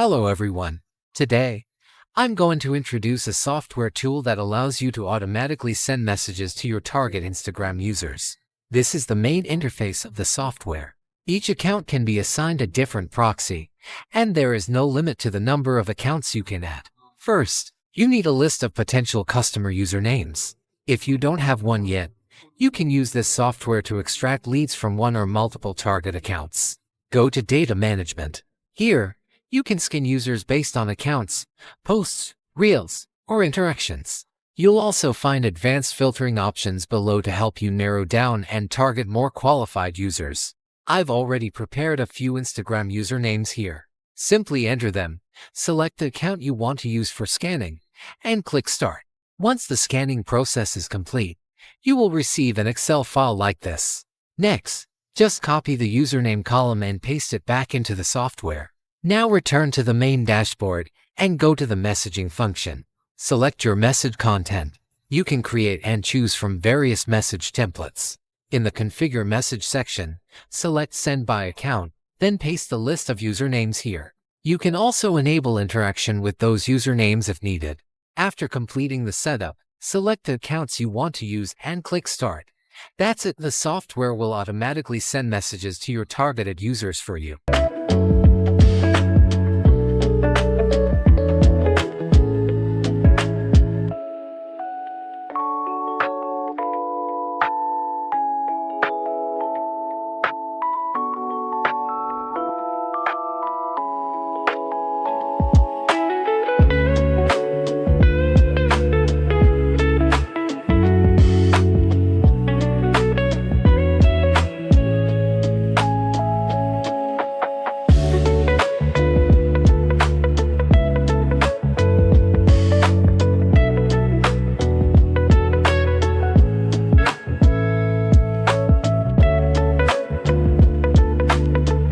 Hello everyone. Today, I'm going to introduce a software tool that allows you to automatically send messages to your target Instagram users. This is the main interface of the software. Each account can be assigned a different proxy, and there is no limit to the number of accounts you can add. First, you need a list of potential customer usernames. If you don't have one yet, you can use this software to extract leads from one or multiple target accounts. Go to Data Management. Here, you can scan users based on accounts, posts, reels, or interactions. You'll also find advanced filtering options below to help you narrow down and target more qualified users. I've already prepared a few Instagram usernames here. Simply enter them, select the account you want to use for scanning, and click Start. Once the scanning process is complete, you will receive an Excel file like this. Next, just copy the username column and paste it back into the software. Now return to the main dashboard and go to the messaging function. Select your message content. You can create and choose from various message templates. In the Configure Message section, select Send by Account, then paste the list of usernames here. You can also enable interaction with those usernames if needed. After completing the setup, select the accounts you want to use and click Start. That's it. The software will automatically send messages to your targeted users for you.